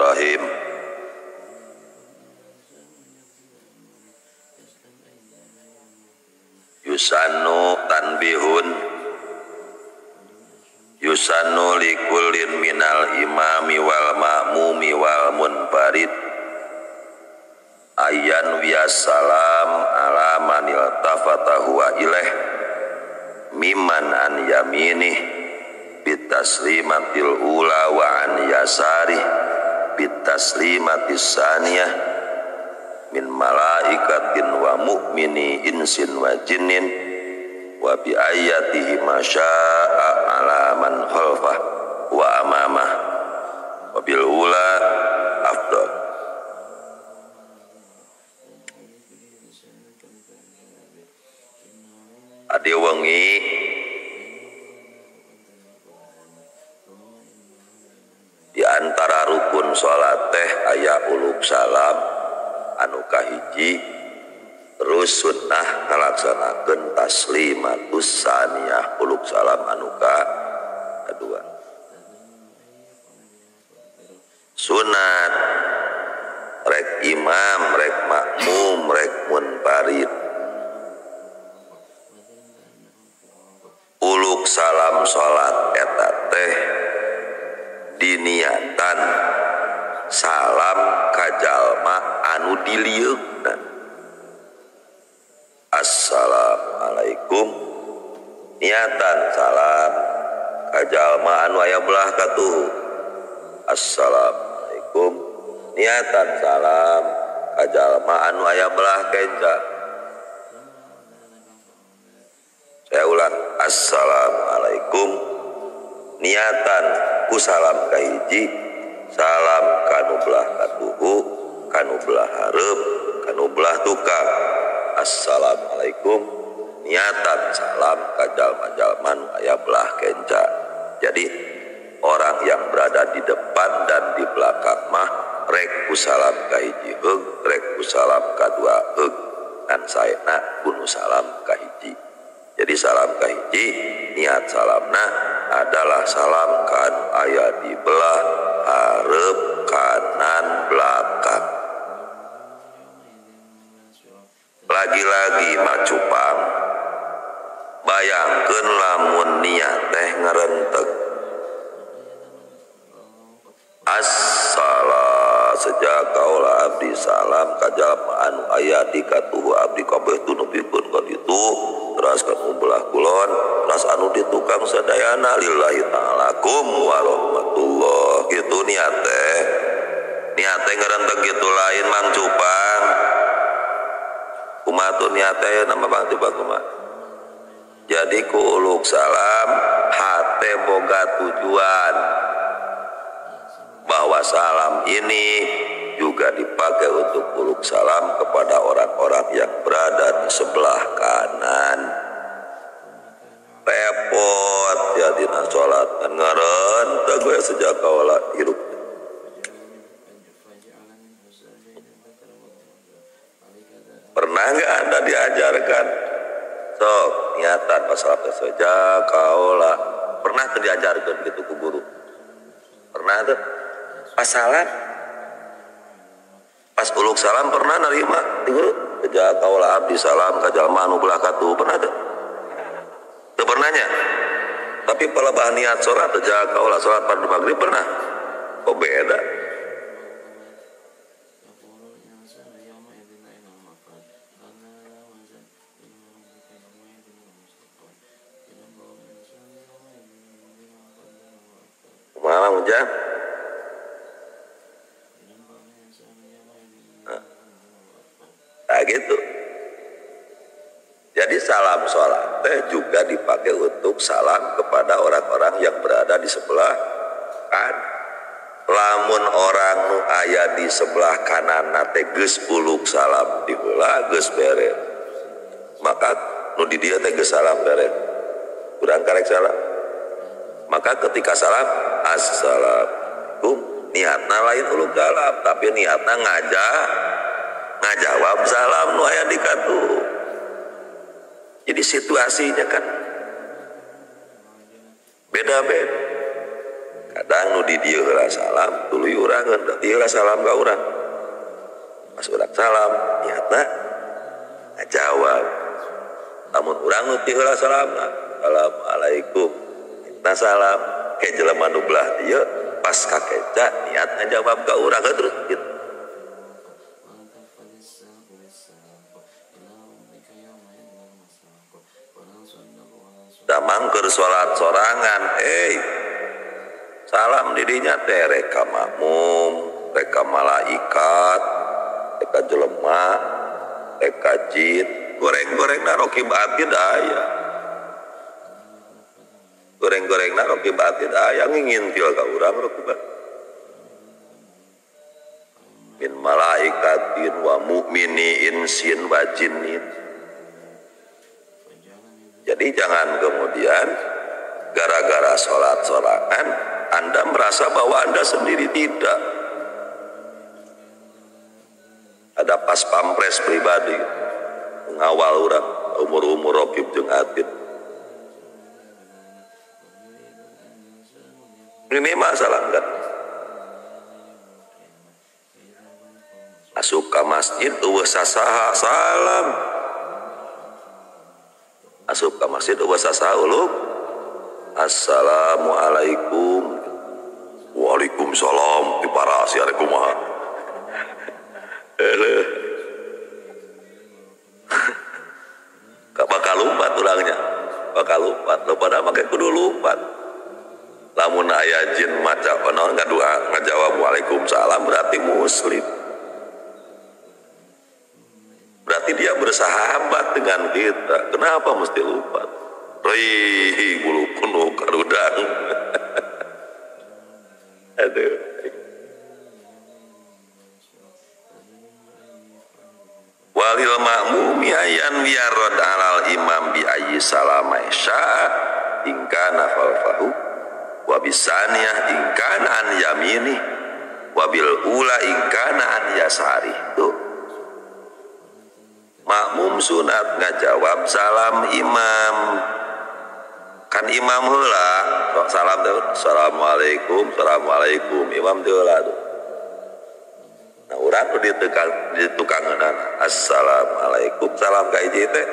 Bismillahirrahmanirrahim. Yusannu tanbihun yusannu likullin minal imami wal ma'mumi wal munfarid ayyan wiyasalam ala manil tafata huwa ilaih mimman an yaminih bitaslimatil ula wa an yasarih bitaslimatis saniyah min malaikatin wa mu'mini insin wa jinnin wa bi ayatihi masya'a ala man khalfah wa amamah wa bil ula afdal. Adi wengi di antara rukun salat teh aya uluk salam anu kahiji, terus sunnah ngalaksanakeun taslimatus saniyah uluk salam anu kadua. Sunat rek imam, rek makmum, rek munfarid uluk salam salat eta teh diniatan salam kajalma anu dilieukna. Assalamualaikum niatan salam kajalma anu aya belah katuhu. Assalamualaikum niatan salam kajalma anu aya belah kenca. Saya ulang, assalamualaikum niatan ku salam kahiji salam kanu belah katuhu kanu belah hareup kanu belah tukang. Assalamualaikum niatan salam ka jalma-jalma nu aya belah kenca. Jadi orang yang berada di depan dan di belakang mah rek ku salam kahiji heug rek ku salam kadua heug dan saena kudu salam kahiji. Jadi salam kahiji niat salamna adalah salam kan aya di belah hareup kanan belakang. Lagi-lagi macupang bayangkeun lamun niat teh ngarenteg assala sejak kaula abdi salam ka jalma anu aya di katuhu abdi kabeh tunupikeun ka ditu teras ka belah kulon teras anu di tukang sadayana lillahi ta'alakum warahmatullah. Gitu niat teh ngarenteg gitu lain Mang Cupang kumaha tuh niat teh nama Bang Cupang kumaha. Jadi ku uluk salam hate boga tujuan bahwa salam ini juga dipakai untuk uluk salam kepada orang-orang yang berada di sebelah kanan. Repot jadi sholat ngarenteg we sejak kaula hirup. Pernah nggak Anda diajarkan sok niatan pas salat sejak kaula pernah tuh diajarkan gitu ku guru? Pernah tuh pas salat pas uluk salam pernah narima di guru sejak kaula abdi salam ka jalma anu belah katuh pernah tuh? Teu pernahnya. Tapi pelebah niat salat sejak kaula salat fardu maghrib pernah. Kok beda? Kumaha Ujang? Nah gitu. Jadi salam sholat teh juga dipakai untuk salam kepada orang-orang yang berada di sebelah kanan. Lamun orang nu aya di sebelah kanan nate geus uluk salam diheula geus beres. Maka nu di dieu teh geus salam beres. Urang karek salam. Maka ketika salam assalamualaikum niatna lain uluk salam tapi niatna ngajawab salam nu aya di katuh. Jadi situasinya kan beda-beda. Kadang nu di dieu heula salam tuluy kuy urang berarti heula salam ka urang. Pas urang salam niatna ngajawab. Lamun urang nu ti heula salamna, assalamualaikum. Niatna salam ke jelema nu belah dieu pas kakeca niat ngajawab ka urang terus gitu. Damang keur salat sorangan, salam didinya teh reka makmum, reka malaikat, reka jelema, reka jin, goreng-goreng naroki batin aya. Goreng-goreng naroki batin aya ngingintil ka urang rek. Min malaikatin wa mu'mini insin wa jinnin. Jadi jangan kemudian gara-gara sholat sorangan Anda merasa bahwa Anda sendiri tidak. Ada pas pampres pribadi mengawal orang umur-umur rokib jeung atit. Ini masalah enggak? Masuk ke masjid eueuh sasaha salam. Asup ka masjid eueuh sasauluk. Assalamualaikum. Waalaikumsalam. Diparasi ari kumaha. Bakal lumpat urangnya. Bakal lumpat. Lo pada make kudu lumpat. Lamun aya jin maca naon ngadua ngajawab waalaikumsalam berarti muslim. Berarti dia bersahabat dengan kita. Kenapa mesti lupa? Rih, bulu penuh karudang. Aduh. Walil ma'mumi ayan wiyarod alal imam bi ayyi salama sya'a ingkana falfahu wa bisaniyah ingkana an yamini wa bil ula ingkana an yasari. Tuh. Makmum sunat ngajawab salam imam. Kan imam heula salam teh assalamualaikum imam teh heula tuh. Nah urang nu ditukangeunana assalamualaikum salam ka hiji teh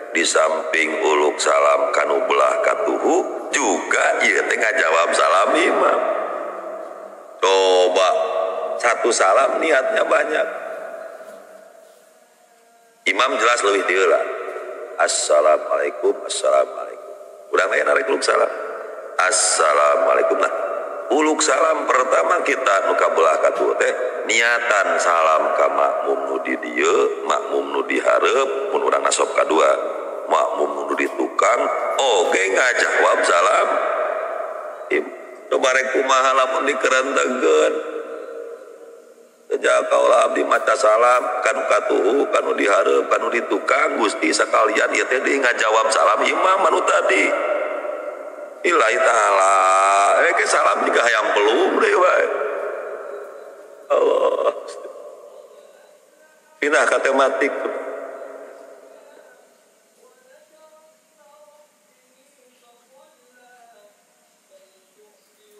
di samping uluk salam kanu belah katuhu juga ieu teh ngajawab salam imam. Coba satu salam niatnya banyak. Imam jelas lebih tiula. Assalamualaikum. Urang lain arek uluk salam. Assalamualaikum. Nah, uluk salam pertama kita nu kabelah katuh teh niatan salam ka makmum nu di dieu, makmum nu dihareup, mun urang nasab kadua, makmum nu di tukang, oge ngajawab salam. Coba rek kumaha lamun dikerentegeun. Sejak kaulah abdi maca salam kanu katuhu kanu dihareup kanu ditukang Gusti sakalian ieu teh ngajawab salam imam anu tadi. Ilahi taala ke salam juga hayang pelum deui wae. Allah. Pindah ka tematik.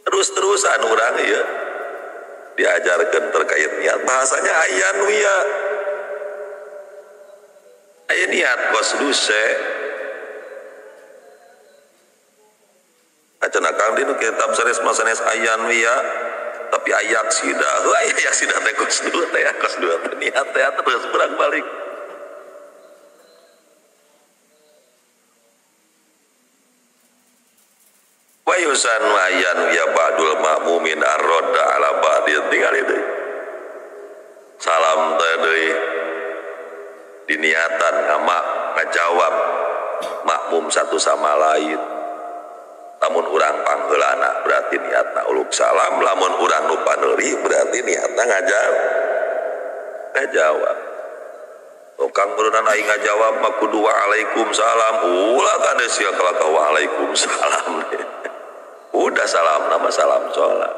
Terus-terusan urang ieu diajarkan terkait niat bahasanya ayan wiya aya niat kos duse acan akang dinu kitab sanes masanes ayan wiya tapi ayak sida ayak sida teh kos dua teh niat teh terus berang balik wayusan wayan ya ba'dul ma'mumin ar-radda ala ba'din tinggal itu salam teh deui diniatan ngajawab makmum satu sama lain. Lamun urang pangheulana berarti niatna uluk salam, lamun urang nu paneuri berarti niatna ngajawab. Tukang berenang aing ngajawab mah kudu waalaikumsalam. Ulah kada sia kalaka waalaikumsalam. Udah salam nama salam sholat.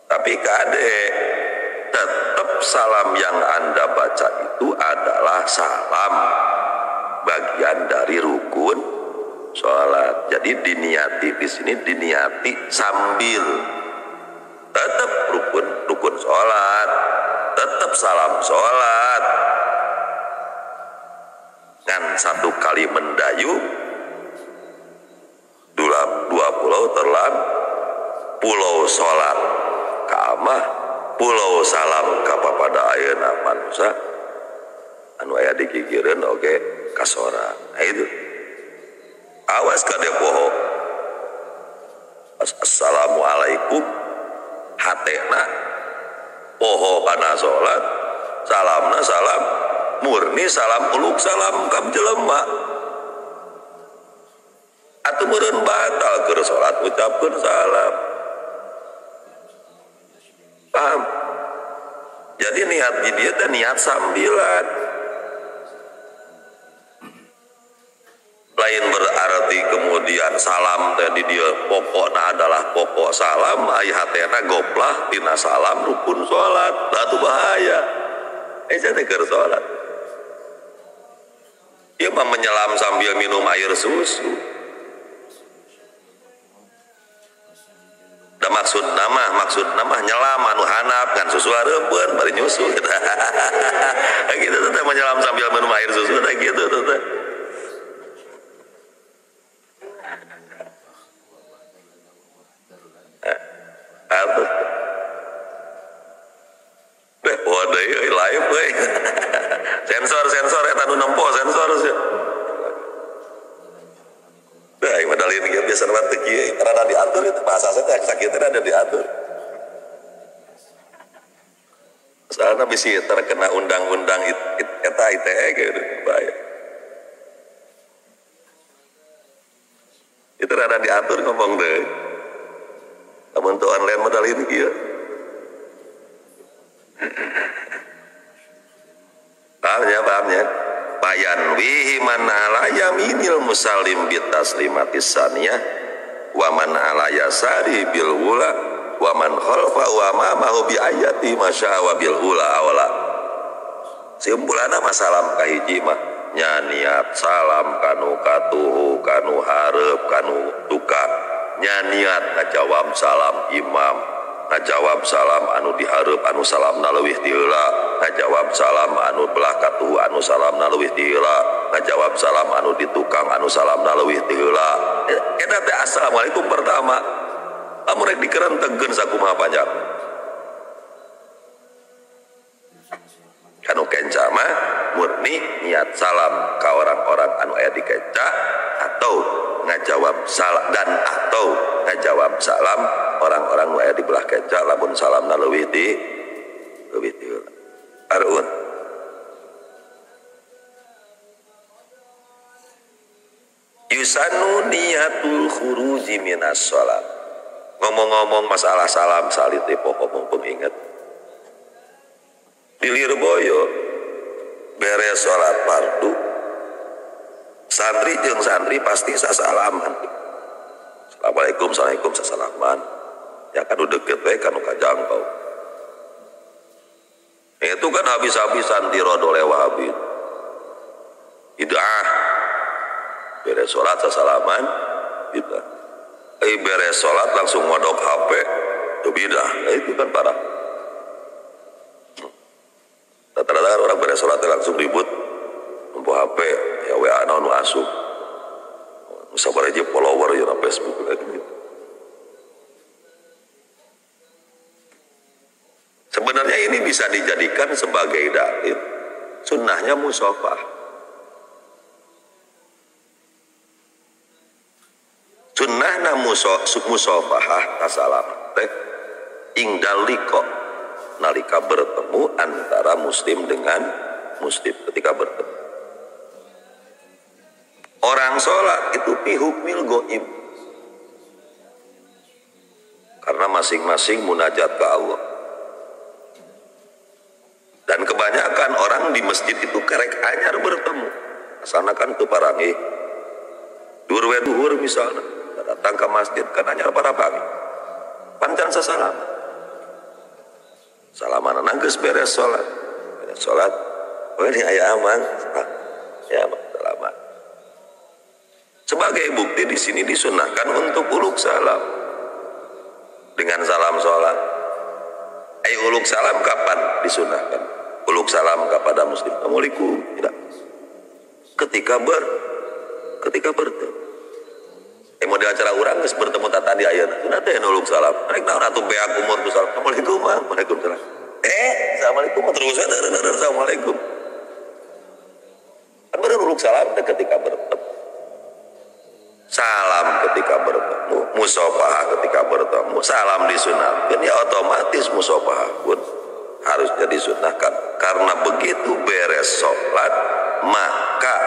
Tapi kade tetap salam yang Anda baca itu adalah salam bagian dari rukun sholat. Jadi diniati di sini diniati sambil tetap salam sholat ngan satu kali mendayu dua pulau terlan pulau sholat ka amah pulau salam ka papada ayeuna manusia anu aya di gigireun oge kasorang. Nah itu awas ka dia poho assalamualaikum hatena poho kana sholat salamna salam murni salam uluk salam kam jelema atuh meureun batal keur sholat ucapkeun salam. Paham? Jadi niat di dia teh niat sambilan. Lain berarti kemudian salam teh di dia pokokna adalah pokok salam aya hatena goplah tina salam rukun salat. Lah itu bahaya. Teh keur salat. Ieu mah menyelam sambil minum air susu. Da maksud nama nyelam anu hanap kan susu hareupeun bari nyusu gitu. Gitu teh menyelam sambil minum air susu teh gitu teh. Apa? Beh, waduh live we. Sensor eta nu nempo sensor sih. Nah, yang medali ini biasa nanti kieu rada diatur itu bahasa saya teh sakit rada diatur. Soalnya bisi terkena undang-undang eta ITE gitu bahaya. Itu rada diatur ngomong deh. Namun tuh online modal ini kieu. Pahamnya. Bayan wihi man ala yaminil musallim bitaslimatis saniyah wa man ala yasari bil ula wa man khalfa wa mamahu bi ayati masya bil ula awala. Simpulanna masalam kahiji mah nya niat salam kanu katuhu kanu hareup kanu duka nya niat ngajawab salam imam ngajawab salam anu dihareup anu salamna leuwih ti heula ngajawab salam anu belah katuhu anu salamna leuwih ti heula ngajawab salam anu di tukang anu salamna leuwih ti heula. Eta teh assalamualaikum pertama lamun rek dikerentegkeun sakumaha panjang kanu kenca mah murni niat salam ka orang-orang anu aya di kenca atau ngajawab salam dan atau ngajawab salam orang-orang nu aya di belah kenca lamun salamna leuwih ti arun. Yusanu niyatul khuruji minas shalat. Ngomong-ngomong masalah salam salit teh pokok mumpung inget di Lirboyo beres salat fardu santri jeung santri pasti sasalaman. Assalamualaikum sasalaman. Ya kan udah deket we kan kajangkau. Itu kan habis-habisan dirodo oleh Wahabi. Idah beres salat sasalaman bidah. Beres salat langsung ngodok HP. Itu bidah. Itu kan parah. Rata-rata orang beres salat langsung ribut nempo HP ya WA anu asup. Sabar aja follower ya na Facebook gitu. Sebenarnya ini bisa dijadikan sebagai dalil sunnahnya musafah. Sunnahna musafahah tasalam teh ingdal liqa nalika bertemu antara muslim dengan muslim ketika bertemu. Orang sholat itu fi hukmil goib karena masing-masing munajat ke Allah. Dan kebanyakan orang di masjid itu kerek anyar bertemu. Asana kan itu parangi duhur misalnya datang ke masjid kan anyar para pagi pancan sasalam salaman nanggeus beres sholat oh ini aya aman ya salaman. Sebagai bukti di sini disunahkan untuk uluk salam dengan salam sholat. Uluk salam kapan disunahkan? nuluk salam kepada muslim, assalamualaikum, tidak. Ketika bertemu model acara orang geus bertemu tadi ayeuna sunah teh nuluk salam rek naon atuh beak umur ku salam assalamualaikum waalaikumsalam assalamualaikum terus assalamualaikum kan baru nuluk salam ketika bertemu, salam ketika bertemu, musafahah ketika bertemu, salam disunahkan ya otomatis musafahah pun harusnya disunahkan karena begitu beres sholat maka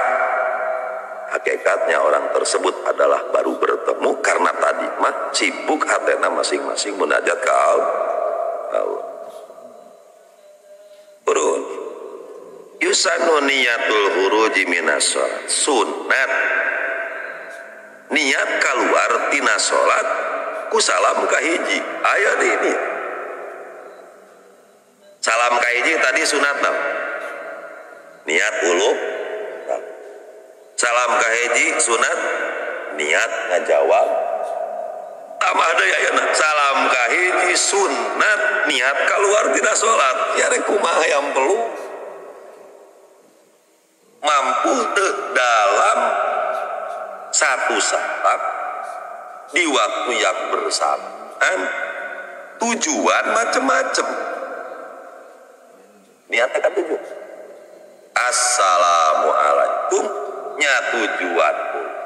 hakikatnya orang tersebut adalah baru bertemu karena tadi mah sibuk hatena masing-masing munajat ke Allah. Urun yusanu niyatul huruji minas sholat, sunat niat keluar tina sholat ku salam kahiji aya di ini salam kahiji tadi sunat niat uluk salam kahiji sunat niat ngajawab tambah deui ayeuna salam kahiji sunat niat keluar tina sholat ya rek kumaha yang perlu mampu dalam satu saat di waktu yang bersamaan tujuan macam-macam niatnya kan tujuan assalamualaikum nya tujuan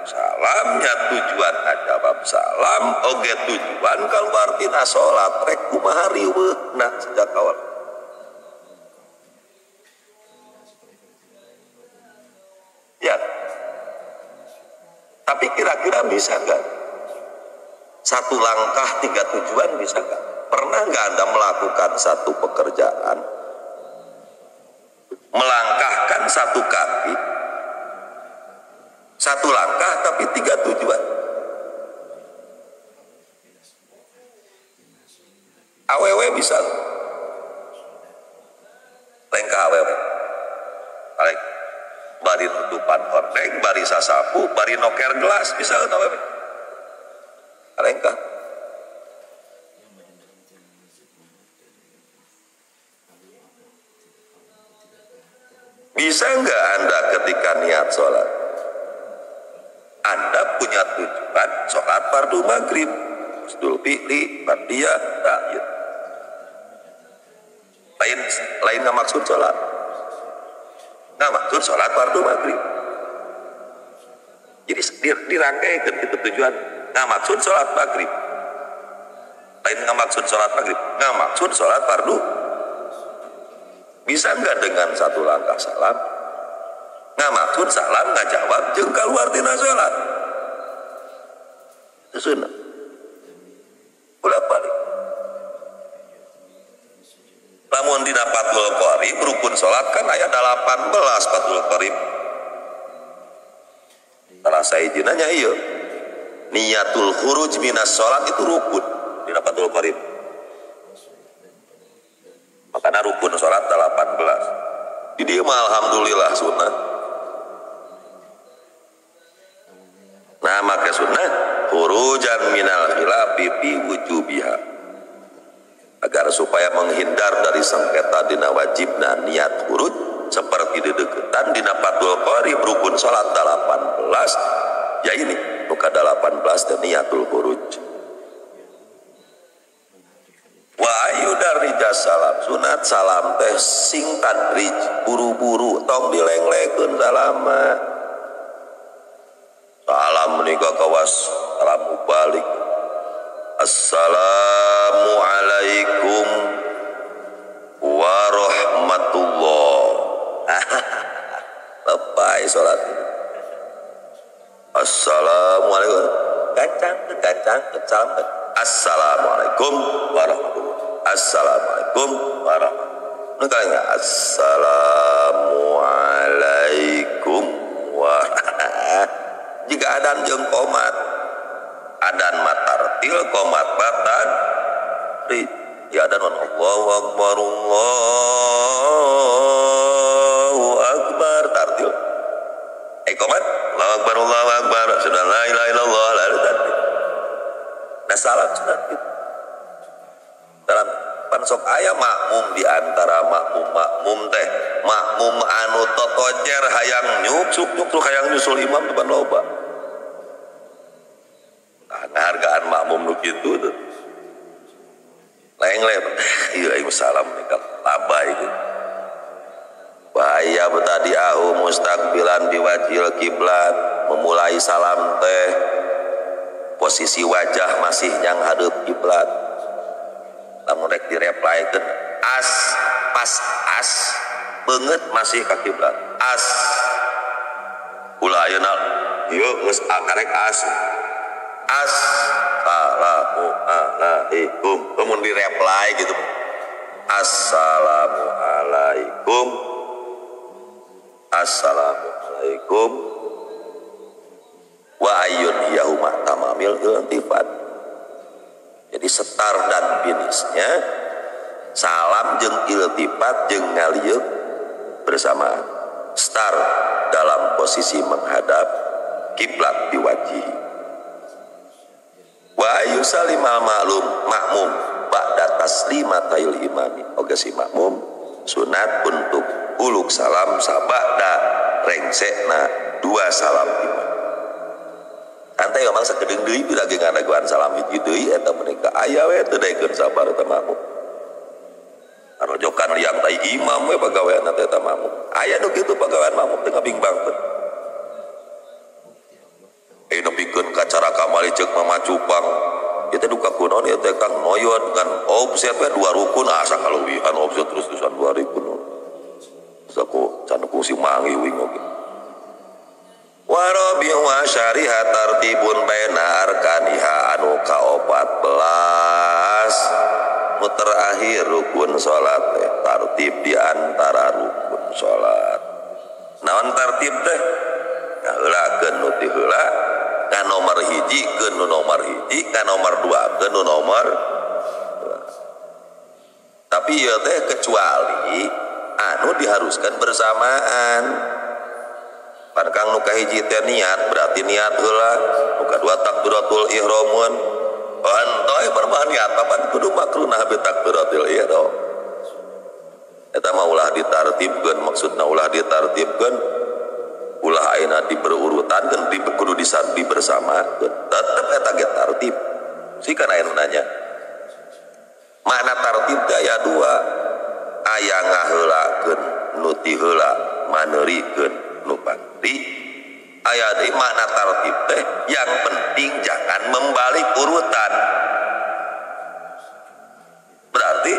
salam nya tujuan jawab salam oge tujuan keluar tina sholat rek kumaha riweuhna sejak awal ya. Tapi kira-kira bisa nggak satu langkah tiga tujuan, bisa nggak? Pernah nggak Anda melakukan satu pekerjaan melangkahkan satu kaki satu langkah tapi tiga tujuan? AWW bisa lengkah AWW balik bari nutupan hordeng bari sasapu bari noker gelas bisa AWW lengkah. Bisa nggak Anda ketika niat sholat Anda punya tujuan sholat fardu maghrib Idul Fitri, Fardiyah, Ta'yid. Lain nggak maksud sholat, nggak maksud sholat fardu maghrib. Jadi dirangkaikan itu tujuan nggak maksud sholat maghrib. Lain nggak maksud sholat maghrib, nggak maksud sholat fardu. Bisa nggak dengan satu langkah salam nggak maksud salam nggak jawab jeung keluar tina sholat itu sunnah. Ulah balik lamun dina Fathul Qorib rukun sholat kan aya 18 Fathul Qorib salah saejeuna nya ieu niyatul khuruj minas sholat itu rukun dina Fathul Qorib makanya rukun sholat 18 di dieu mah alhamdulillah sunnah. Nah maka sunnah khurujan minal khilafi fi wujubiha agar supaya menghindar dari sengketa dina wajibna niat khuruj seperti dedeketan dina Fathul Qorib rukun salat 18 ya ini muka 18 dan niatul khuruj wa ayu darija salam sunat salam teh sing tadrij buru-buru tong dilenglekeun salama salam menika kawas salam balik assalamualaikum warahmatullah lepai salat assalamualaikum gancang salam assalamualaikum warahmatullah assalamualaikum warahmatullah assalamualaikum warahmatullah jika adan jeung komat adan matartil komat batan ya adan Allahu akbar Allahu akbar tartil komat Allahu akbar sudah la ilaha illallah lalu tartil nah salam sunat gitu salam pan sok aya makmum di antara makmum teh makmum anu totojer hayang nyuksuk hayang nyusul imam depan loba. Nah, hargaan makmum nu kitu tuh lain ieu aing salam nikah labay gitu. Bahaya betadiahu mustaqbilan biwajhil kiblat, memulai salam teh posisi wajah masih yang hadeup kiblat. Lamun rek direplaykeun as pas as beungeut masih ka kiblat. As ulah ayeuna ieu geus akarek as. Assalamualaikum. Kemudian direply gitu. Assalamualaikum. Assalamualaikum. Wa ayyun yauma tamamil iltifat. Jadi setar dan finishnya salam jeung iltifat jeung ngalieup bersamaan. Star dalam posisi menghadap kiblat di wajih. Wa yusallimal makmum ba'da taslimatayil imami. Oge si makmum sunat untuk uluk salam sabada rengsekna dua salam imam. Santai omang sakedeung deui bila ge ngadaguan salam hiji deui eta menika aya we teu daekeun sabar teh makmum. Arojokan liang tai imam we pagawean teh eta makmum. Aya nu kitu pagawean makmum teh ngabingbangkeun. Nepikeun ka cara kamali ceuk mamacupang ieu teh duka kunaon ieu teh Kang noyon kan offset we dua rukun asa kaluwihan offset terus-terusan 2 rukun saku can kungsi mangi wing oge wa rabi wa syariha tartibun baina arkaniha anu ka-14 nu terakhir rukun salat teh tartib di antara rukun salat naon tartib teh ngaheulakeun nu ti heula ka nomor hiji ke nu nomor hiji ka nomor 2 ke nu nomor 2. Tapi ieu teh kecuali anu diharuskan bersamaan. Pan kang nu kahiji teh niat berarti niat heula, nu kadua takbiratul ihramun. Antoy perbahan niat papan kudu makrunah bi takbiratul ihram. Eta mah ulah ditartibkeun, maksudna ulah ditartibkeun ulah ayeuna diberurutan dan kudu disarti bersama tetep eta ge tartib sikeun aya nu nanya makna tartib teh aya 2 aya ngaheulakeun nu ti heula maneurikeun nu pasti aya deui makna tartib teh yang penting jangan membalik urutan berarti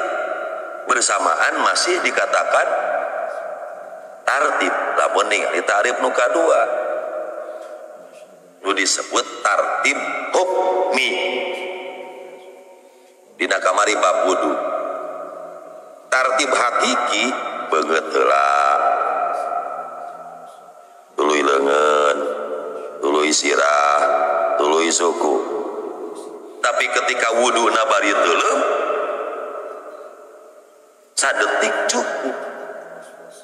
bersamaan masih dikatakan tartib lamun ningali tarif nu kadua nu disebut tartib hukmi dina kamari bab wudu. Tartib hakiki beungeut heula tuluy leungeun tuluy sirah tuluy suku tapi ketika wuduna bari teuleum sadetik cukup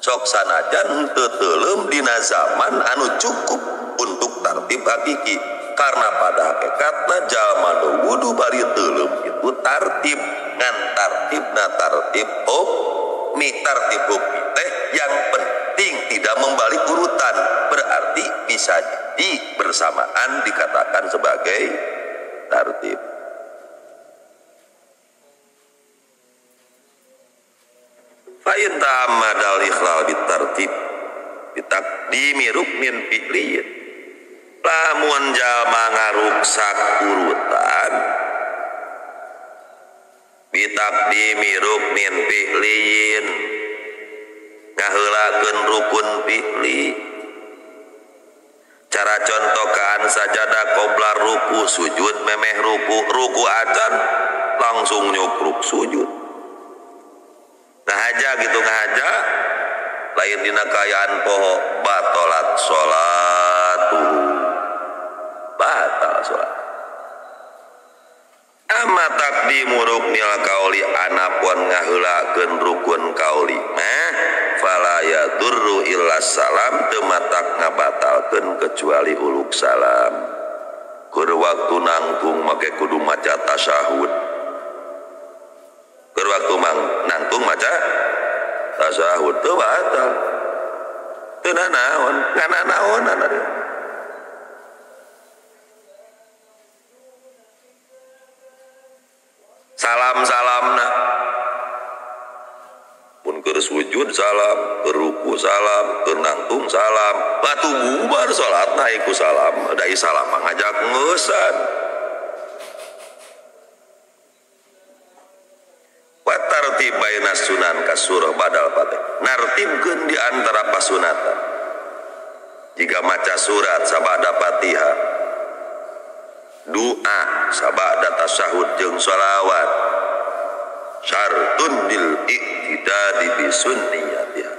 sok sanajan teu teuleum dina zaman anu cukup untuk tartib hakiki karena pada hakikatna jalma nu wudu bari teuleum itu tartib ngan tartibna tartib hukmi tartib hukmi teh yang penting tidak membalik urutan berarti bisa jadi bersamaan dikatakan sebagai tartib. Fa'in ta'ammadal ikhlal bitartib bitaqdimi ruknin fi'liyin lamun jalma ngaruksak urutan bitaqdimi ruknin fi'liyin ngaheulakeun rukun fi'li cara contohkan sajadah qobla ruku sujud memeh ruku acan langsung nyukruk sujud ngahaja gitu ngahaja lain dina kayaan poho batolat sholatuhu batal sholat amma taqdimu ruknil qauli anapun ngaheulakeun rukun qauli mah fala yadurru illa salam teu matak ngabatalkeun kecuali uluk salam keur waktu nangtung make kudu maca tasyahud keur waktu tasahud teu batal teu naon ngana naonan ari salam-salamna mun keur sujud salam, keur ruku salam, keur nangtung salam, batu bubar salatna iku salam, da salam ngajak ngeusan. Wa tartib baina sunan kasurah badal fatih. Nartibkeun di antara pasunatan. Jika maca surat sabada Fatihah, doa sabada tasyahud jeung shalawat, syartun bil iktidadi bi sunniyatiha,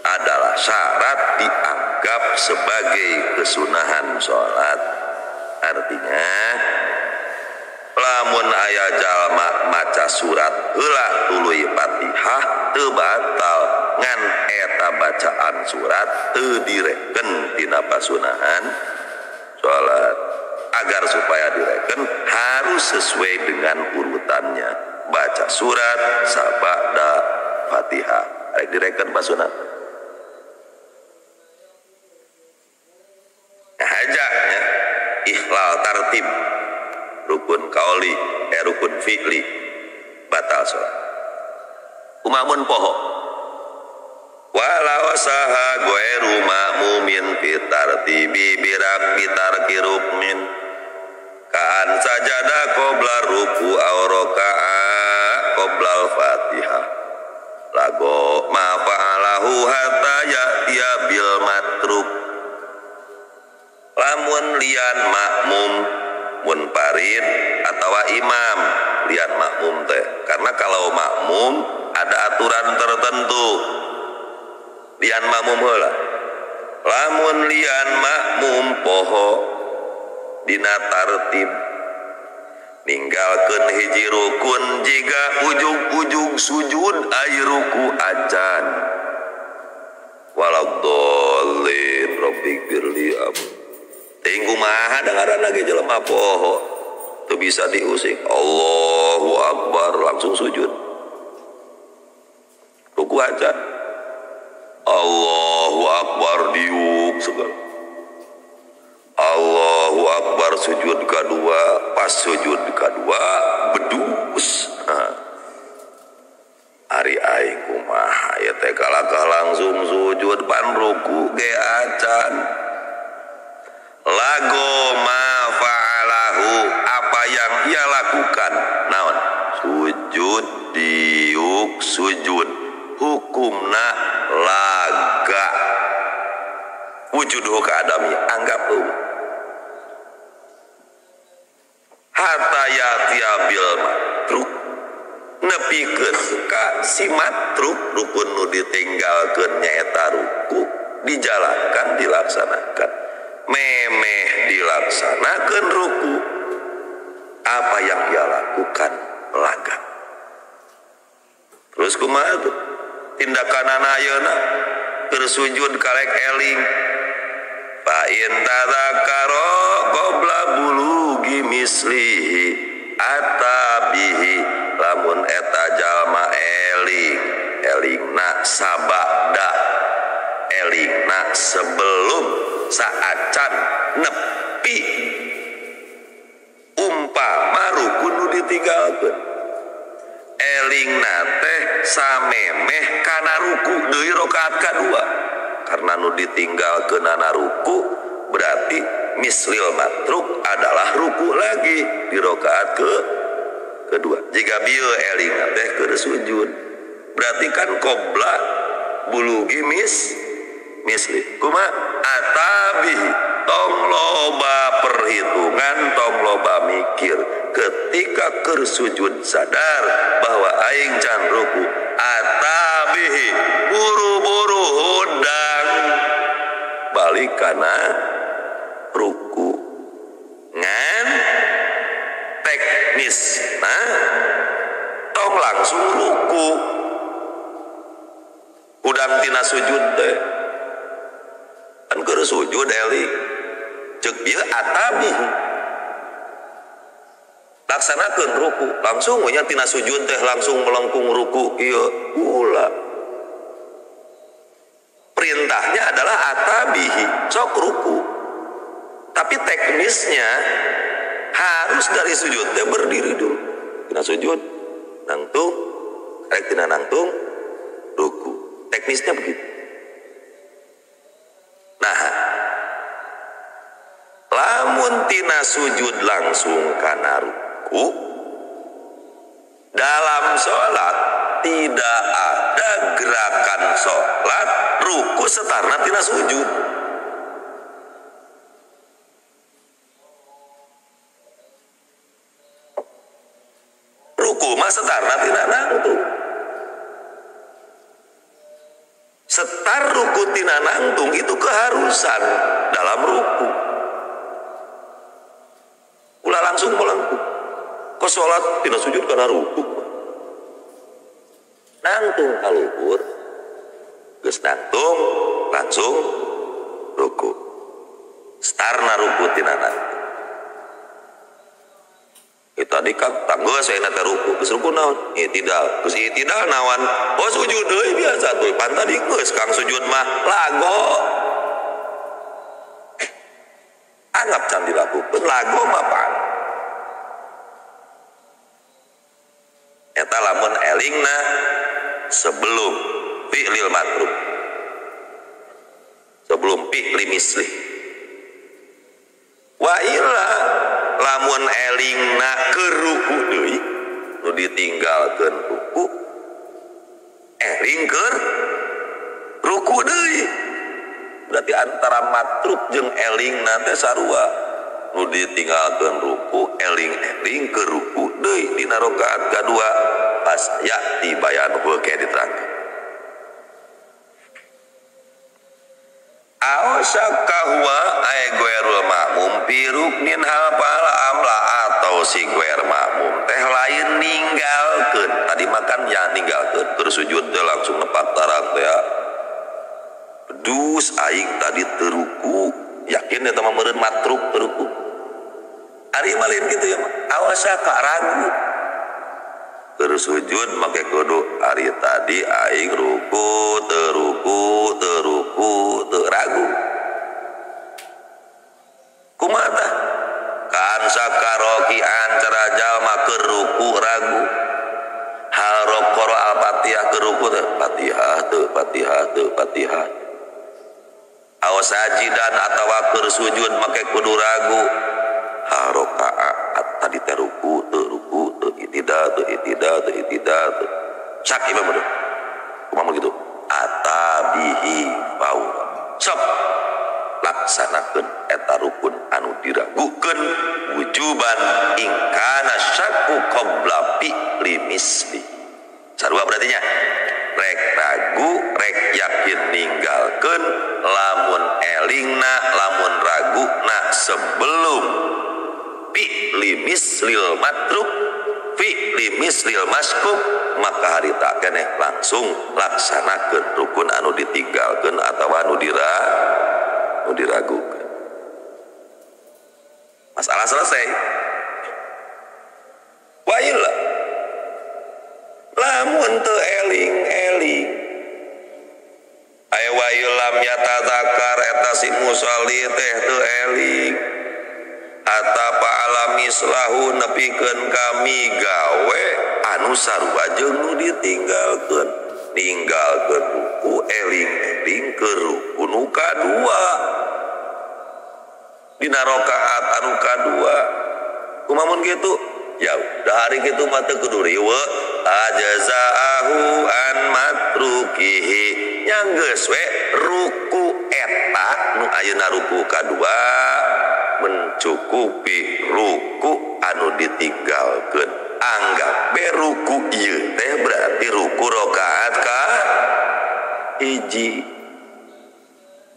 adalah syarat dianggap sebagai kesunahan sholat. Artinya lamun aya jalma maca surat heula tuluy Fatihah teu batal ngan eta bacaan surat teu direken tina pasunahan sholat. Agar supaya direken harus sesuai dengan urutannya, baca surat sabada Fatihah rek direken pasunat. Hajaknya ikhlal tartib rukun kauli rukun fi'li batal sholat. Umamun poho walau saha ghairu ma'mumin fi tartibi birakbi tarki rukmin kaan sajada qobla ruku aw raka'a qobla al-Fatihah lago ma fa'alahu hatta ya'tiya bil matruk. Lamun lian makmum munfarid atawa imam lian makmum teh, karena kalau makmum ada aturan tertentu lian makmum heula. Lamun lian makmum poho dina tartib ninggalkeun hiji rukun jiga ujug-ujug sujud ay ruku acan waladhdallin rabbighfirli ting kumaha dengaranna ge jelema poho teu bisa diusik Allahu Akbar langsung sujud ruku acan Allahu Akbar diuk segala Allahu Akbar sujud kedua, pas sujud kedua bedus. Ari aing kumaha ya teh kalakah langsung sujud pan ruku ge acan. Lago ma fa'alahu, apa yang ia lakukan naon? Sujud diuk sujud hukumna laga wujud huk adami anggap hatta yatiya bil matruk nepikeun ka si matruk rukun nu ditinggalkeun nyaeta ruku dijalankan dilaksanakan memeh dilaksanakan ruku apa yang dia lakukan laga. Terus kumaha tuh tindakan ayeuna keur sujud karek eling fa in tadzakara qabla bulugi mislihi atabihi lamun eta jalma elingna sabada elingna sebelum saacan nepi umpama rukun nu ditinggalkeun elingna teh samemeh kana ruku deui rakaat kadua karena nu ditinggalkeun ana ruku berarti mislil matruk adalah ruku lagi di rakaat kedua. Jika bieu elingna teh keur sujud berarti kan qobla bulugi misli kumaha atabihi tong loba perhitungan tong loba mikir ketika keur sujud sadar bahwa aing can ruku atabihi buru-buru hudang balik kana ruku ngan teknis tong langsung ruku hudang tina sujud teh kan keur sujud eling ceuk ieu atabihi laksanakeun ruku langsung nya tina sujud teh langsung melengkung ruku ieu ulah sok ruku. Tapi teknisnya harus dari sujudnya berdiri dulu. Tina sujud, nangtung, rek tina nangtung, ruku. Teknisnya begitu. Nah, lamun tina sujud langsung kana ruku, dalam sholat tidak ada gerakan sholat ruku setarna tina sujud. Ruku mah setarna tina nangtung. Setar ruku tina nangtung itu keharusan dalam ruku. Ulah langsung melengkung. Kok sholat tina sujud karena ruku. Nangtung kaluhur. Geus nangtung langsung ruku. Setarna ruku tina nangtung. Tadi kang tanggo saya nate ruku, geus ruku naon? Itidal, geus itidal nawan? Oh sujud deui biasa tuh, pan tadi geus kang sujud mah lago. Anggap can dilakukeun lago mah pan. Eta lamun elingna sebelum fi'lil matruk. Sebelum fi'li misli. Wa illa lamun elingna ke ruku deui nu ditinggalkeun ruku eling ke ruku deui berarti antara matruk jeung elingna teh sarua nu ditinggalkeun ruku eling-eling ke ruku deui dina rakaat kadua pas ya'ti bayan heuke diterangkeun Ausakahwa ay guerul makmum piruk nin hal pala amla atau si guer makmum teh lain ninggalkeun tadi makan ya ninggalkeun keur sujud teh langsung nepak tarang teh ya dus aing tadi teruku yakin eta mah meureun matruk teruku ari malin kitu ya awasaka ragu keur sujud make kudu ari tadi aing ruku ragu kumaha kan sakaroki ancara jalma keur ruku ragu hal rokoro al-fatihah keur ruku teh fatihah awas sajidan atawa keur sujud make kudu ragu hal rakaat tadi teh ruku itidal sak imam bener kumaha gitu atabihi faura sok laksanakeun eta rukun anu diragukeun wujuban ingkana syakku qabla fi'li misli sarua berarti nya rek ragu rek yakin ninggalkeun lamun elingna lamun raguna sebelum fi'li mislil matruk fi'li mislil maskuk maka harita keneh langsung laksanakeun rukun anu ditinggalkeun atawa anu diragukeun masalah selesai wa illa lamun teu eling-eling aya wa illam yatadzakar eta si musolli teh teu eling atapa alamislahu nepikeun kami gawe anu sarua jeung nu ditinggalkeun ninggalkeun ruku eling-eling ke ruku nu kadua dina rakaat anu kadua kumaha kitu ya udah hari kitu mah teu kudu riweuh ajazaahu an matrukihi nya geus we ruku eta nu ayeuna ruku kadua mencukupi ruku anu ditinggalkeun anggap be ruku ieu teh berarti ruku rakaat ka hiji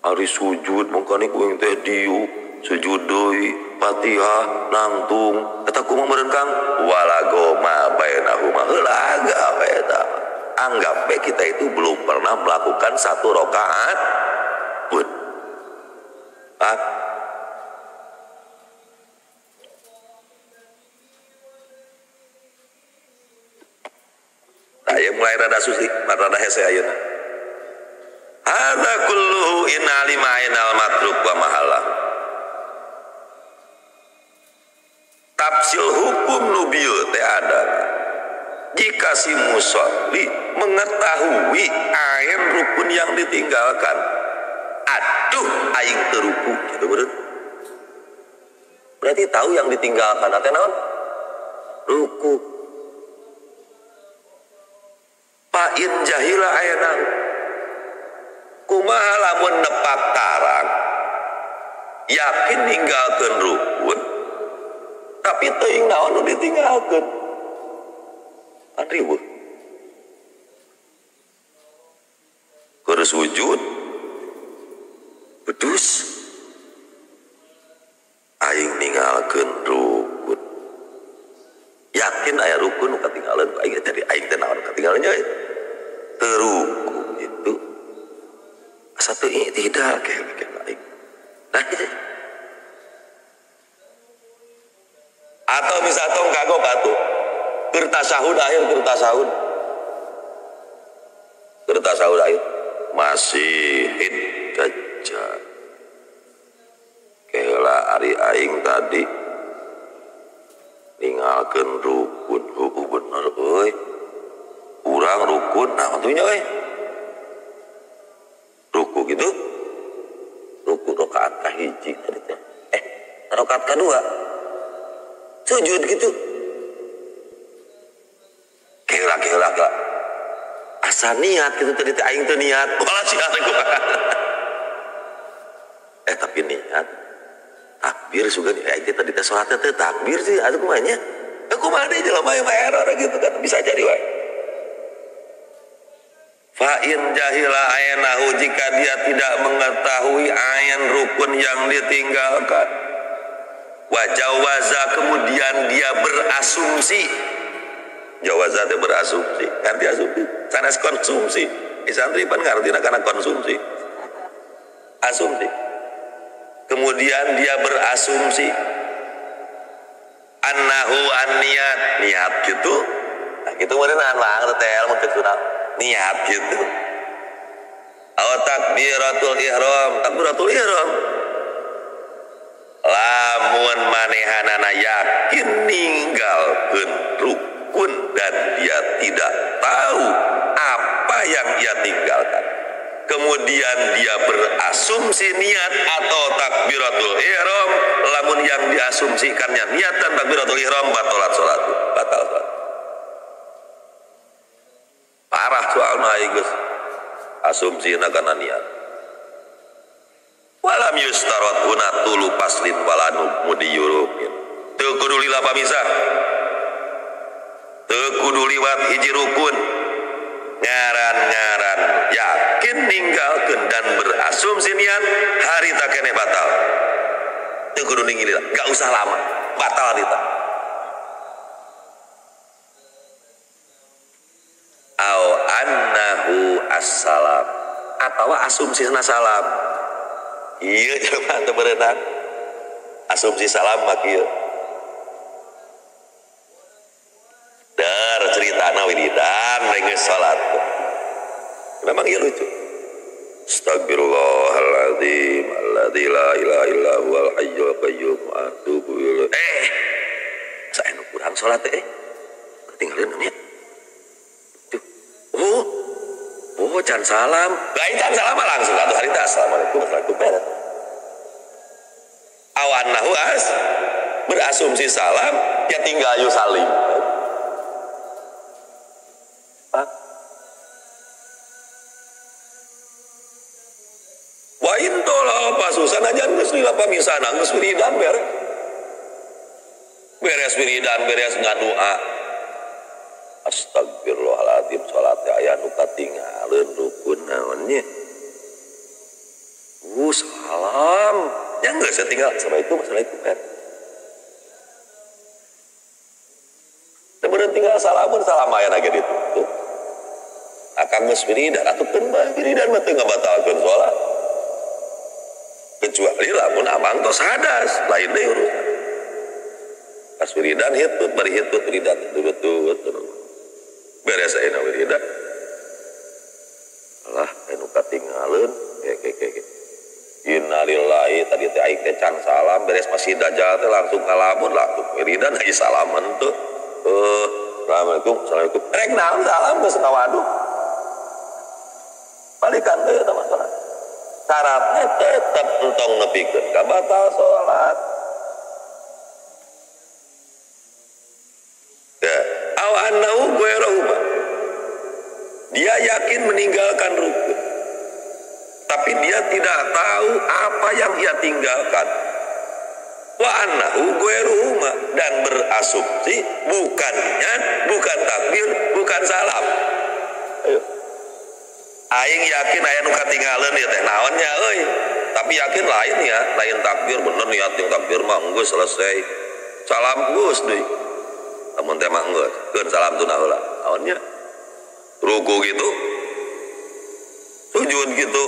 ari sujud mangkana kuing teh diu sujud deui Fatihah nangtung eta kumaha meureun Kang walago ma bainahuma heulaga we eta anggap be kita itu belum pernah melakukan satu rakaat pun mulai rada susi rada hese ayeuna hadza kulluhu in alima ainal matruk wa mahallah. Tafsil hukum nubiyu teh ada. Jika si musolli mengetahui ain rukun yang ditinggalkan, aduh aing teruku gitu bener. Berarti tahu yang ditinggalkan ate naon? Ruku. Fa in jahila ayana. Kumaha lamun nepak tarang yakin ninggalkeun rukun tapi teuing naon nu ditinggalkeun. Riweuh. Keur sujud bedus aing ninggalkeun rukun. Yakin aya rukun nu katinggalan aing jadi aing teh naon katinggalan nya teu ruku itu. Asa teu i'tidal ke aing. Nah gitu. Atau bisa tong kagok atuh kertasahud akhir kertasahud akhir masih hidajah kela ari aing tadi ninggalkeun rukun bener euy urang rukun nah atunya euy ruku gitu ruku rakaat kahiji tadi teh rakaat kedua sujud gitu kela asa niat gitu tadi teh aing teh niat wala sih aku tapi niat takbir suga nih aing tadi teh salat teh takbir sih atuh kumaha nya kumaha deui jelema mah error gitu kan bisa jadi wae fa in jahila ayanahu jika dia tidak mengetahui ayan rukun yang ditinggalkan wa jawaza kemudian dia berasumsi jawaza teh berasumsi ngerti asumsi sanes konsumsi santri pan ngartina kana konsumsi asumsi kemudian dia berasumsi annahu an niat gitu nah gitu meureun lang teh ilmu kesunat niat gitu aw takbiratul ihram lamun manehanana yakin ninggalkeun rukun dan dia tidak tahu apa yang ia tinggalkan kemudian dia berasumsi niat atau takbiratul ihram lamun yang diasumsikannya niat dan takbiratul ihram batal salat parah soalna ieu geus asumsina kana niat walam yustarat huna tulu paslin walanu mudiyurumin teu kudu lila pamisah teu kudu liwat hiji rukun ngaran-ngaran yakin ninggalkeun dan berasumsi niat hari tak kene batal teu kudu ninggalin gak usah lama batal harita au annahu assalam atau asumsi salam iya coba teu berenang asumsi salam mah kieu dar ceritana wiridan rengeus salat memang ieu lucu astagfirullahaladzim alladzi la ilaha illa huwal hayyul qayyum atubu ilaih saenu kurang salat teh ketinggalan nya oh can salam lain can salam langsung atuh harita assalamualaikum warahmatullahi wabarakatuh awan nahuas berasumsi salam ya tinggal yu salim wa intola pasusan aja geus lila pamisana geus wiridan beres wiridan beres ngadua astagfirullahaladzim salat aya nu katinggalin rukun naonnya salam yang gak saya tinggal assalamualaikum kemudian tinggal salamun salam aya lagi ditutup akan geus wiridan atukeun bae wiridan mah teu ngabatalkeun salat kecuali lamun amang tos hadas lain deui urusan pas wiridan hitut bari hitut wiridan tutut beres ayeuna wiridan alah anu katinggalin si Dajjal teh langsung ngalamun langsung wiridan aya salaman tuh. Assalamualaikum. Rek naon salam geus ngawaduh. Balikan deui eta masalah. Syaratnya tetep entong nepikeun ka batal salat. Ya, aw annahu ghairuhuma. Dia yakin meninggalkan rukun. Tapi dia tidak tahu apa yang ia tinggalkan. Wa annahu ghairuhuma, dan berasumsi bukan niat, bukan takbir, bukan salam. Ayo. Aing yakin aya nu katinggalan ieu teh naonnya euy. Tapi yakin lain ya, lain takbir bener niat yang takbir mah geus selesai. Salam geus deui. Lamun teh mah geus, keun salam tuna heula. Naonnya? Ruku gitu. Sujud gitu.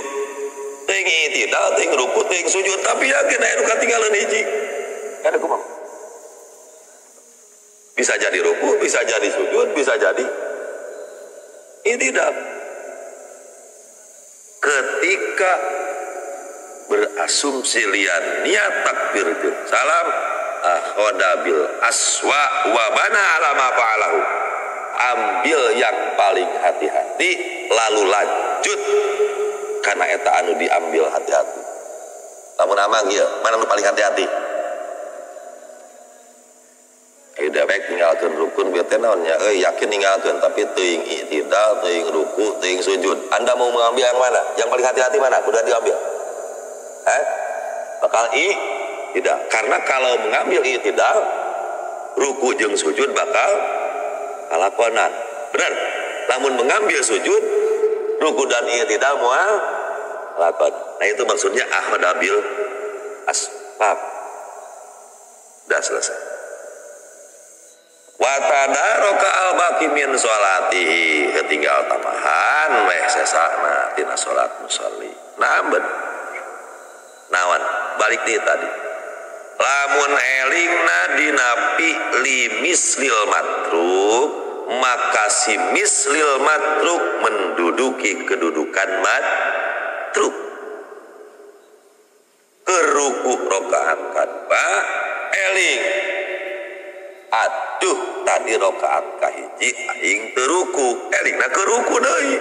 Teuing tidak, teuing ruku, teuing sujud, tapi yakin aya nu katinggalan hiji. Kada kumaha. Bisa jadi ruku, bisa jadi sujud, bisa jadi tidak. Ketika berasumsi lian niat takbir jeung salam akhoda bil aswa wa bana ala ma fa'alahu, ambil yang paling hati-hati lalu lanjut karena eta anu diambil hati-hati. Lamun amang ieu mana nu paling hati-hati? Udah baik ninggalkeun rukun bete naonnya yakin ninggalkeun tapi teuing i'tidal, teuing ruku, teuing sujud. Anda mau mengambil yang mana? Yang paling hati-hati mana? Udah diambil. Bakal tidak. Karena kalau mengambil i'tidal, ruku jeung sujud bakal kalakonan. Benar? Namun mengambil sujud, ruku dan i'tidal moal lakon. Nah itu maksudnya ahdabil asbab. Udah selesai. Wa tadaraka al-baqi min sholatihi, ketinggal tamahan weh sesana tina salat musalli. Namun nawan balik di tadi. Lamun elingna dinapi limislil matruk, maka si mislil matruk menduduki kedudukan matruk. Keruku rokaat kadua eling. Aduh tadi rokaat kahiji aing teu ruku, elingna ke ruku deui.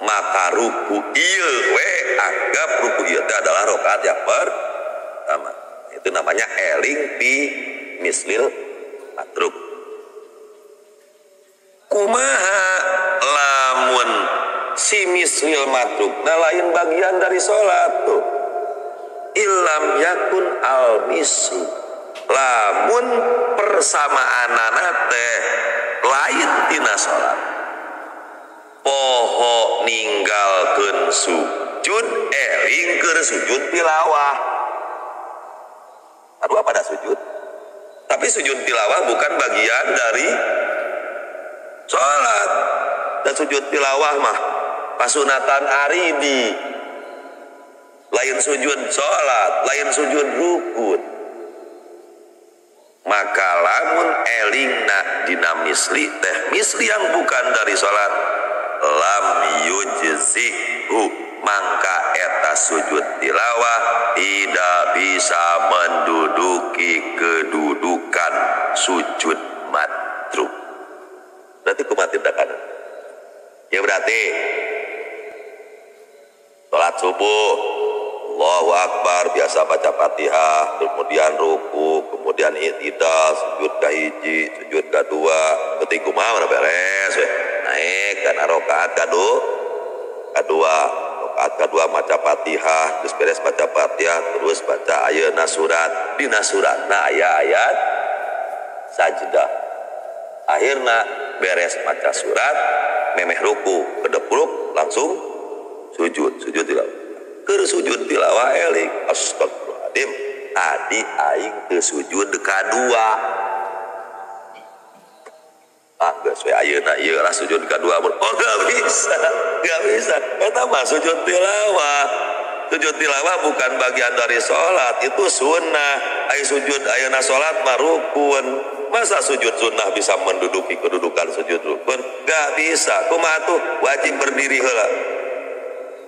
Maka ruku ieu we anggap ruku ieu teh adalah rokaat yang pertama. Itu namanya eling fi mislil matruk. Kumaha lamun si mislil matruk nah lain bagian dari salat tuh. Ilam yakun al mislu, lamun persamaanana teh lain tina salat. Poho ninggalkeun sujud eling keur sujud tilawah. Aduh pada sujud. Tapi sujud tilawah bukan bagian dari salat. Dan sujud tilawah mah pasunatan aridi. Lain sujud salat, lain sujud rukun. Maka lamun elingna dina misli teh misli yang bukan dari salat lam yujzihu, maka eta sujud tilawah tidak bisa menduduki kedudukan sujud matruk. Berarti kumaha tindakan? Ya berarti salat subuh Allahu Akbar biasa baca Fatihah, kemudian ruku, kemudian i'tidal, sujud kahiji, sujud kadua, penting kumaha mana beres we. Naik kana rakaat kadua, rakaat kadua maca Fatihah, terus beres baca Fatihah, terus baca ayeuna surat, dina suratna aya ayat sajdah. Akhirna beres maca surat, memeh ruku, kedepruk langsung sujud tilawah. Keur sujud tilawah eling astagfirullahaladzim adi aing teu sujud kadua. Geus we ayeuna ieu lah sujud kadua. Oh gak bisa eta mah sujud tilawah. Sujud tilawah bukan bagian dari salat, itu sunnah. Ai sujud ayeuna salat mah rukun. Masa sujud sunnah bisa menduduki kedudukan sujud rukun? Gak bisa. Kumaha tuh wajib berdiri heula.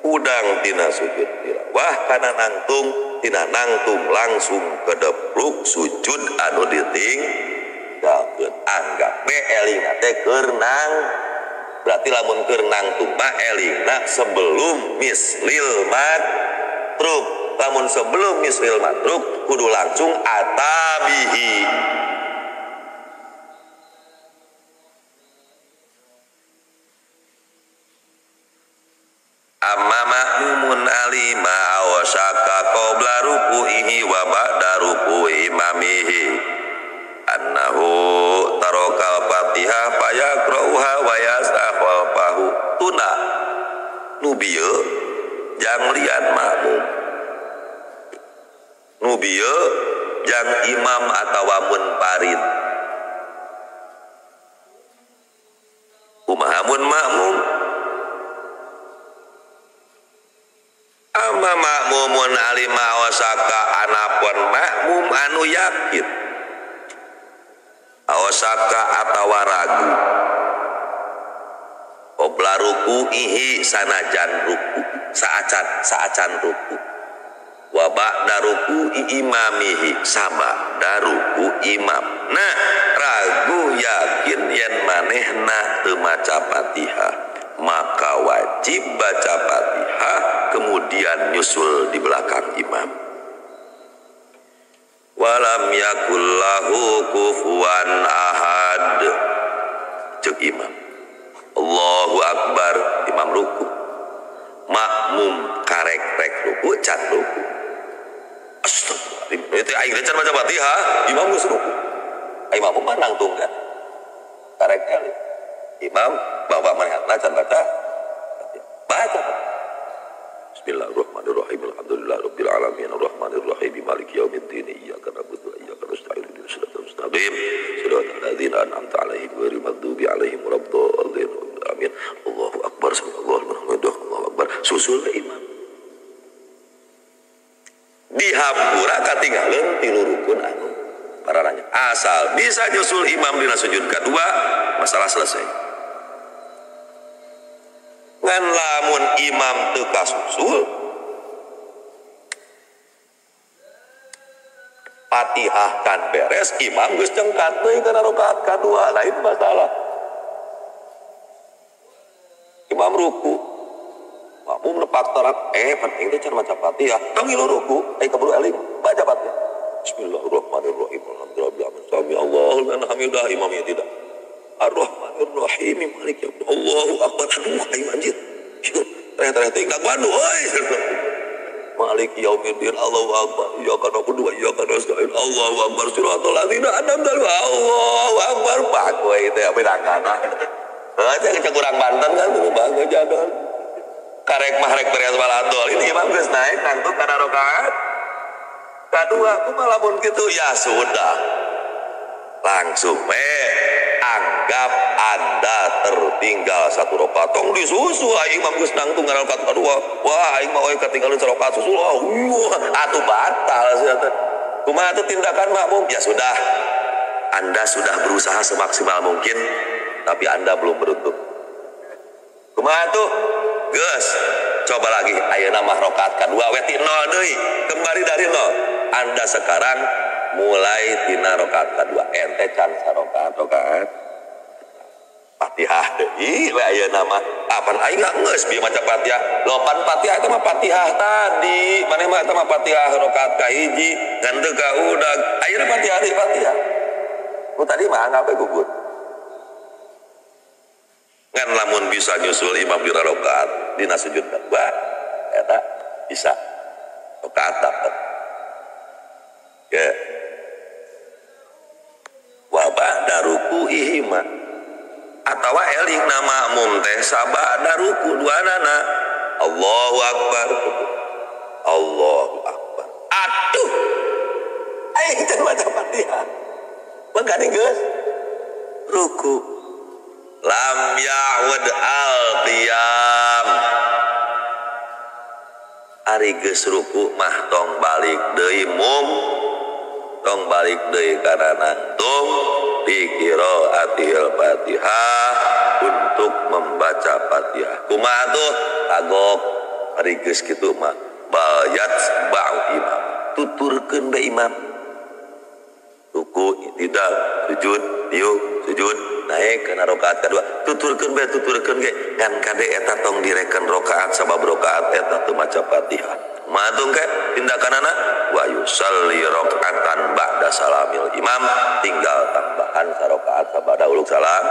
udang tina sujud tilawah kana nangtung tina nangtung langsung kedepluk sujud anu ditinggalkeun anggap we elingna teh keur nang berarti lamun keur nangtung mah elingna sebelum mislil matruk lamun sebelum mislil matruk kudu langsung atabihi amma ma'mumun alima wa syaka qabla ruku'ihi wa ba'da ruku'i imamihi annahu tarakal fatihah fayakra'uha wa yastahwafahu tuna nubieu jang lian makmum nubieu jang imam atawa munfarid kumaha mun makmum amma makmumun alima wasaka anapun makmum anu yakin awasaka atawa ragu qabla ruku'ihi sanajan ruku saacan ruku wa ba'da ruku'i imamihi sama daruku imam nah ragu yakin yen manehna teu maca Fatihah maka wajib baca Fatihah kemudian nyusul di belakang imam walam yakul lahu kufuwan ahad cek imam Allahu Akbar imam ruku makmum karek-rek ruku can ruku astagfirullah itu aing can baca Fatihah imam geus ruku imam mah nangtung kan karek kali imam bawa manhatna can baca Bismillahirrahmanirrahim alhamdulillah rabbil alamin arrahmanir rahim maliki yaumiddin iyyaka na'budu wa iyyaka nasta'in ihdinas siratal mustaqim siratal ladzina an'amta 'alaihim ghairil maghdubi 'alaihim waladdallin amin Allahu akbar sallallahu Allahu akbar susul imam dihampura katinggalin tilu rukun anu pararanya asal bisa nyusul imam dina sujud kedua masalah selesai ngan lamun imam teu kasusul Fatihah kan beres imam geus cengkat deui kana rakaat kadua lain masalah imam ruku makmum nepak tarak penting teh cara maca Fatihah tong ngilu ruku kaburu eling baca Fatihah Bismillahirrahmanirrahim alhamdulillah sami Allahu liman hamidah imamnya tidak Ar-Rahmanir-Rahim Malik ya Allahu Akbar aduh aing anjir ternyata tinggal bandu oi Malik yaumiddin Allahu Akbar iyyaka na'budu wa iyyaka nasta'in Allahu Akbar siratal ladzina an'amta 'alaihim Allahu Akbar pak we teh bedakana aja kurang Banten kan tuh bangga jadon karek mah rek beres baladol ini imam geus naik ngantuk kana rakaat kadua kumaha lamun kitu ya sudah langsung anggap Anda tertinggal satu rakaat tong disusul aing mah geus nangtung kana rakaat kedua wah aing mah we ketinggalan rakaat susul atuh batal sia teh kumaha teh tindakan makmum ya sudah Anda sudah berusaha semaksimal mungkin tapi Anda belum beruntung kumaha tuh geus coba lagi ayeuna mah rakaat kedua we ti nol deui kembali dari nol Anda sekarang mulai tina rakaat kedua ente can rakaat Fatihah deui we ayeuna mah apan aing geus bieu maca Fatihah lopan Fatihah eta mah Fatihah tadi maneh mah eta mah Fatihah rakaat kahiji ngan teu kaudag ayeuna Fatihah deui Fatihah nu tadi mah anggap we gugur ngan lamun bisa nyusul imam dina rakaat dina sujud kedua eta bisa rakaat dapat ya wa ba'da ruku'ihi ma atawa eling na makmum teh sabada ruku duanana Allahu Akbar Allahu Akbar atuh aing teh maca Fatihah mangkane geus ruku lam ya'ud al qiyam ari geus ruku mah tong balik deui tong balik deui kana nangtung di qiraatil Fatihah untuk membaca Fatihah kumaha tuh kagok ari geus kitu mah bayat ba'u imam tuturkeun bae imam ruku tidak sujud tiuk sujud naik kana rakaat kedua tuturkeun ge kan kade eta tong direken rakaat sabab rakaat eta teu maca Fatihah matung ke tindakanana wa yusalli rakaatan ba'da salamil imam tinggal tambahan sarakaat sabada uluk salam